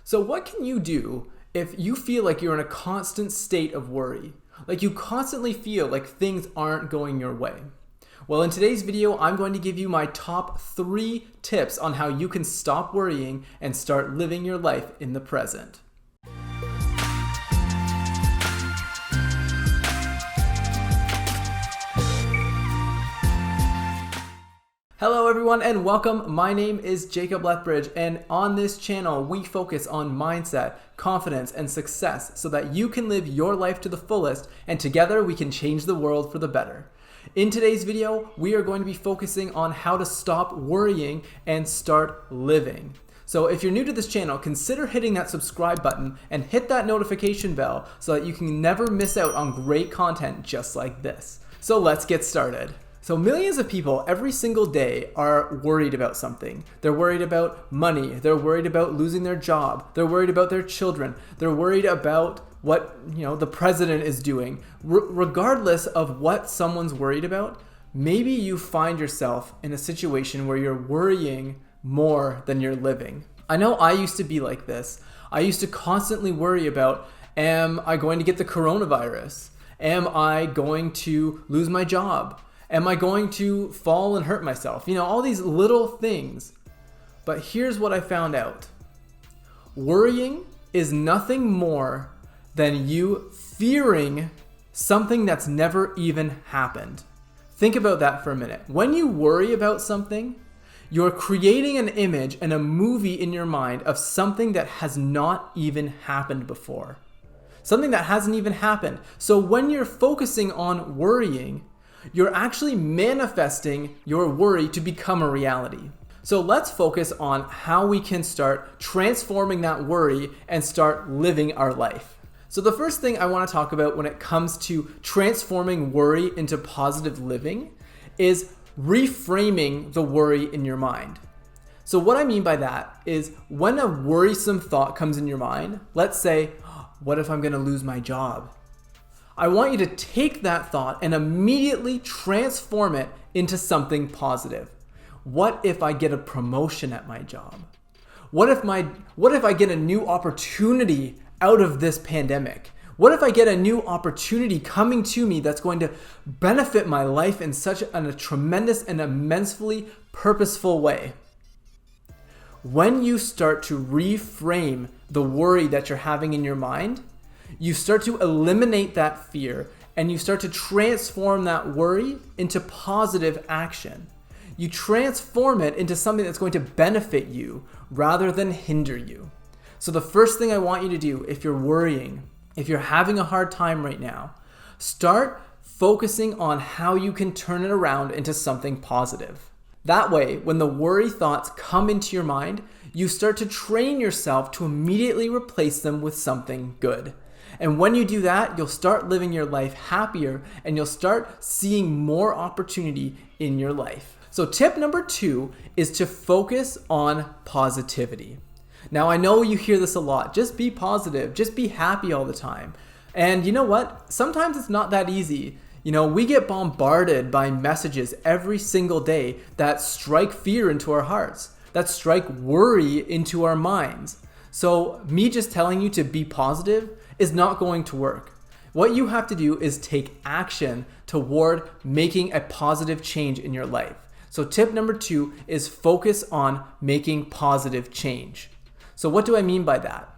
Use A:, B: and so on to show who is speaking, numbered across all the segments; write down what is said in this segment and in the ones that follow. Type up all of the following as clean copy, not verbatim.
A: So what can you do if you feel like you're in a constant state of worry? Like you constantly feel like things aren't going your way? Well, in today's video, I'm going to give you my top 3 tips on how you can stop worrying and start living your life in the present. Hello everyone and welcome. My name is Jacob Lethbridge, and on this channel we focus on mindset, confidence, and success so that you can live your life to the fullest, and together we can change the world for the better. In today's video, we are going to be focusing on how to stop worrying and start living. So if you're new to this channel, consider hitting that subscribe button and hit that notification bell so that you can never miss out on great content just like this. So let's get started. So millions of people every single day are worried about something. They're worried about money. They're worried about losing their job. They're worried about their children. They're worried about what the president is doing. Regardless of what someone's worried about, maybe you find yourself in a situation where you're worrying more than you're living. I know I used to be like this. I used to constantly worry about, am I going to get the coronavirus? Am I going to lose my job? Am I going to fall and hurt myself? All these little things. But here's what I found out. Worrying is nothing more than you fearing something that's never even happened. Think about that for a minute. When you worry about something, you're creating an image and a movie in your mind of something that has not even happened before. Something that hasn't even happened. So when you're focusing on worrying, you're actually manifesting your worry to become a reality. So let's focus on how we can start transforming that worry and start living our life. So the first thing I want to talk about when it comes to transforming worry into positive living is reframing the worry in your mind. So what I mean by that is when a worrisome thought comes in your mind, let's say, what if I'm going to lose my job? I want you to take that thought and immediately transform it into something positive. What if I get a promotion at my job? What if I get a new opportunity out of this pandemic? What if I get a new opportunity coming to me that's going to benefit my life in such a tremendous and immensely purposeful way? When you start to reframe the worry that you're having in your mind, you start to eliminate that fear and you start to transform that worry into positive action. You transform it into something that's going to benefit you rather than hinder you. So the first thing I want you to do, if you're worrying, if you're having a hard time right now, start focusing on how you can turn it around into something positive. That way, when the worry thoughts come into your mind, you start to train yourself to immediately replace them with something good. And when you do that, you'll start living your life happier and you'll start seeing more opportunity in your life. So tip number 2 is to focus on positivity. Now, I know you hear this a lot. Just be positive. Just be happy all the time. And you know what? Sometimes it's not that easy. We get bombarded by messages every single day that strike fear into our hearts, that strike worry into our minds. So me just telling you to be positive is not going to work. What you have to do is take action toward making a positive change in your life. So tip number 2 is focus on making positive change. So what do I mean by that?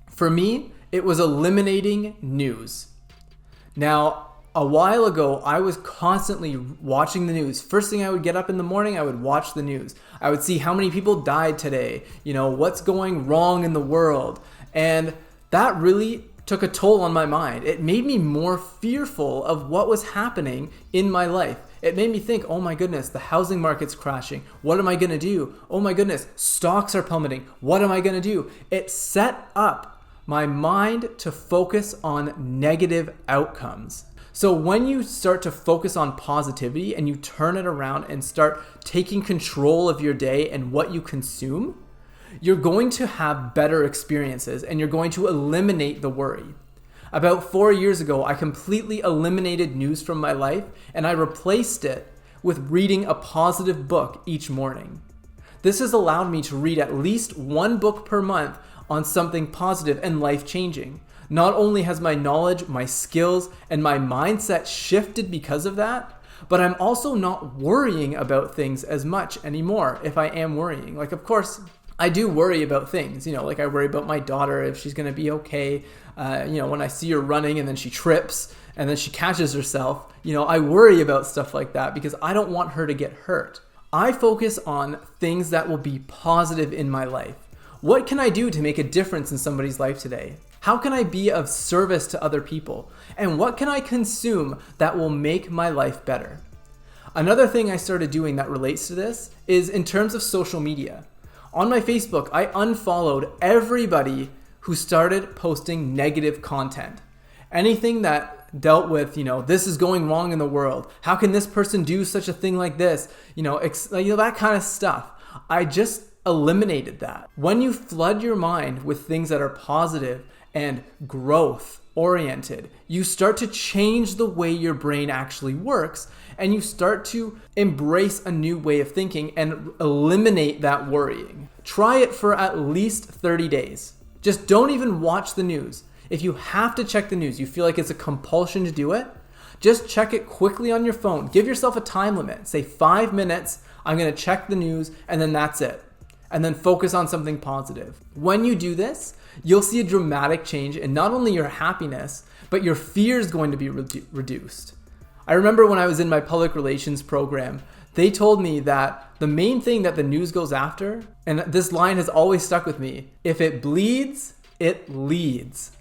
A: For me, it was eliminating news. Now, a while ago, I was constantly watching the news. First thing I would get up in the morning, I would watch the news. I would see how many people died today, what's going wrong in the world. And that really took a toll on my mind. It made me more fearful of what was happening in my life. It made me think, oh my goodness, the housing market's crashing. What am I going to do? Oh my goodness, stocks are plummeting. What am I going to do? It set up my mind to focus on negative outcomes. So when you start to focus on positivity and you turn it around and start taking control of your day and what you consume, you're going to have better experiences and you're going to eliminate the worry. About 4 years ago, I completely eliminated news from my life and I replaced it with reading a positive book each morning. This has allowed me to read at least one book per month on something positive and life-changing. Not only has my knowledge, my skills, and my mindset shifted because of that, but I'm also not worrying about things as much anymore if I am worrying. Like, of course, I do worry about things, like I worry about my daughter, if she's going to be okay. When I see her running and then she trips and then she catches herself, I worry about stuff like that because I don't want her to get hurt. I focus on things that will be positive in my life. What can I do to make a difference in somebody's life today? How can I be of service to other people? And what can I consume that will make my life better? Another thing I started doing that relates to this is in terms of social media. On my Facebook, I unfollowed everybody who started posting negative content. Anything that dealt with, this is going wrong in the world. How can this person do such a thing like this? That kind of stuff. I just eliminated that. When you flood your mind with things that are positive and growth oriented, you start to change the way your brain actually works, and you start to embrace a new way of thinking and eliminate that worrying. Try it for at least 30 days. Just don't even watch the news. If you have to check the news, you feel like it's a compulsion to do it, just check it quickly on your phone. Give yourself a time limit. Say 5 minutes, I'm going to check the news, and then that's it. And then focus on something positive. When you do this, you'll see a dramatic change in not only your happiness, but your fear is going to be reduced. I remember when I was in my public relations program, they told me that the main thing that the news goes after, and this line has always stuck with me, if it bleeds, it leads.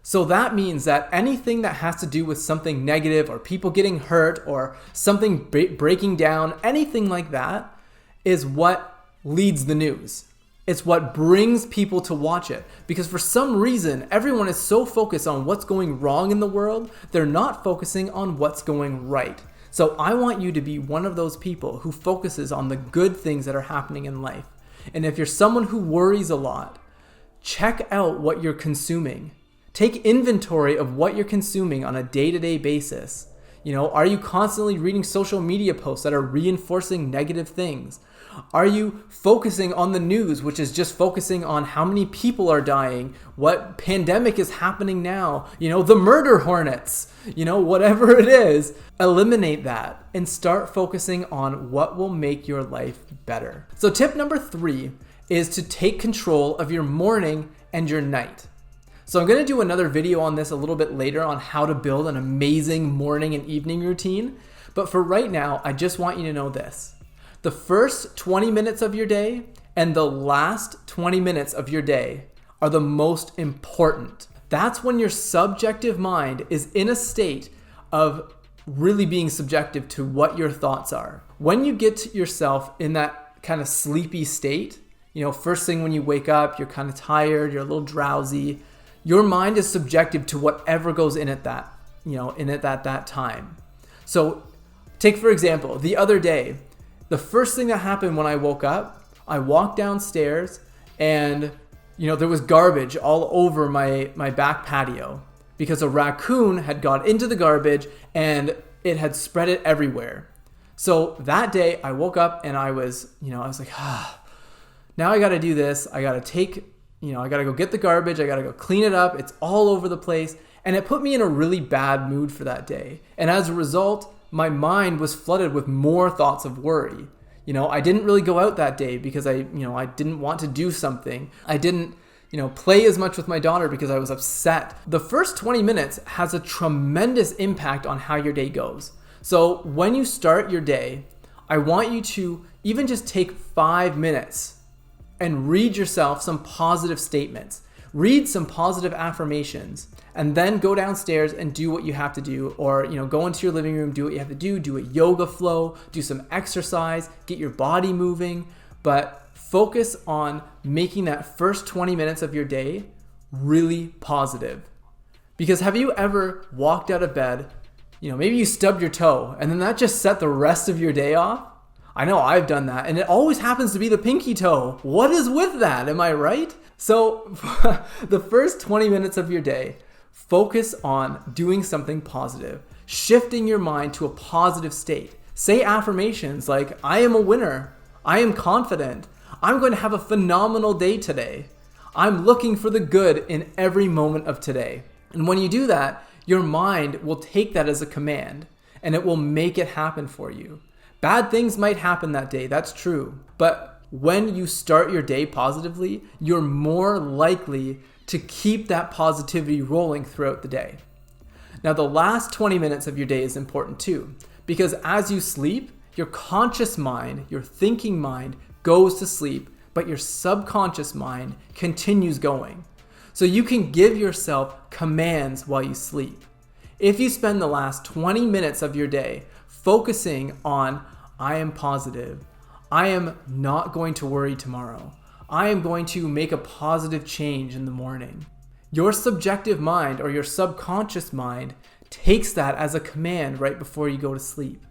A: So that means that anything that has to do with something negative or people getting hurt or something breaking down, anything like that is what leads the news. It's what brings people to watch it. Because for some reason, everyone is so focused on what's going wrong in the world, they're not focusing on what's going right. So I want you to be one of those people who focuses on the good things that are happening in life. And if you're someone who worries a lot, check out what you're consuming. Take inventory of what you're consuming on a day-to-day basis. Are you constantly reading social media posts that are reinforcing negative things? Are you focusing on the news, which is just focusing on how many people are dying, what pandemic is happening now, the murder hornets, whatever it is? Eliminate that and start focusing on what will make your life better. So tip number 3 is to take control of your morning and your night. So I'm going to do another video on this a little bit later on how to build an amazing morning and evening routine. But for right now, I just want you to know this. The first 20 minutes of your day and the last 20 minutes of your day are the most important. That's when your subjective mind is in a state of really being subjective to what your thoughts are. When you get yourself in that kind of sleepy state, first thing when you wake up, you're kind of tired, you're a little drowsy. Your mind is subjective to whatever goes in at that time. So take, for example, the other day, the first thing that happened when I woke up, I walked downstairs and, there was garbage all over my back patio because a raccoon had got into the garbage and it had spread it everywhere. So that day I woke up and I was like, now I got to do this. I got to go get the garbage. I got to go clean it up. It's all over the place. And it put me in a really bad mood for that day. And as a result, my mind was flooded with more thoughts of worry. I didn't really go out that day because I didn't want to do something. I didn't, play as much with my daughter because I was upset. The first 20 minutes has a tremendous impact on how your day goes. So when you start your day, I want you to even just take 5 minutes and read yourself some positive statements. Read some positive affirmations and then go downstairs and do what you have to do, or go into your living room, do what you have to do a yoga flow, do some exercise, get your body moving, but focus on making that first 20 minutes of your day really positive. Because have you ever walked out of bed, maybe you stubbed your toe and then that just set the rest of your day off? I know I've done that, and it always happens to be the pinky toe. What is with that? Am I right? So the first 20 minutes of your day, focus on doing something positive, shifting your mind to a positive state. Say affirmations like, I am a winner. I am confident. I'm going to have a phenomenal day today. I'm looking for the good in every moment of today. And when you do that, your mind will take that as a command and it will make it happen for you. Bad things might happen that day, that's true. But when you start your day positively, you're more likely to keep that positivity rolling throughout the day. Now, the last 20 minutes of your day is important too, because as you sleep, your conscious mind, your thinking mind goes to sleep, but your subconscious mind continues going. So you can give yourself commands while you sleep. If you spend the last 20 minutes of your day focusing on, I am positive, I am not going to worry tomorrow, I am going to make a positive change in the morning, your subjective mind or your subconscious mind takes that as a command right before you go to sleep.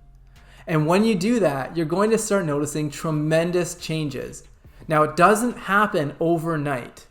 A: And when you do that, you're going to start noticing tremendous changes. Now, it doesn't happen overnight.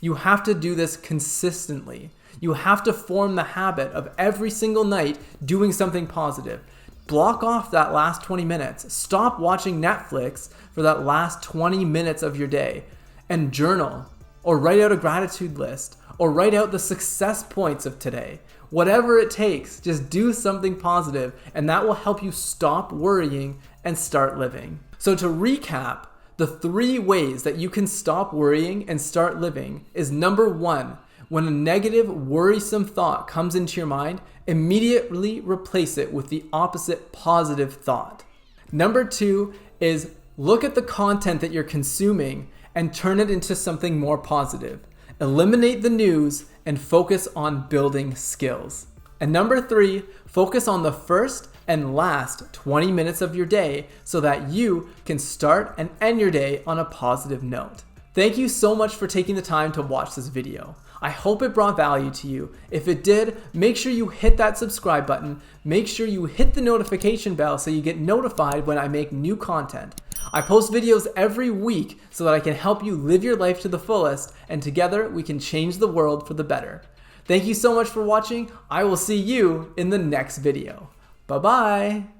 A: You have to do this consistently. You have to form the habit of every single night doing something positive. Block off that last 20 minutes. Stop watching Netflix for that last 20 minutes of your day and journal or write out a gratitude list or write out the success points of today. Whatever it takes, just do something positive and that will help you stop worrying and start living. So to recap, the 3 ways that you can stop worrying and start living is number 1, when a negative, worrisome thought comes into your mind, immediately replace it with the opposite positive thought. Number 2 is look at the content that you're consuming and turn it into something more positive. Eliminate the news and focus on building skills. And number 3, focus on the first and last 20 minutes of your day so that you can start and end your day on a positive note. Thank you so much for taking the time to watch this video. I hope it brought value to you. If it did, make sure you hit that subscribe button. Make sure you hit the notification bell so you get notified when I make new content. I post videos every week so that I can help you live your life to the fullest, and together we can change the world for the better. Thank you so much for watching. I will see you in the next video. Bye-bye.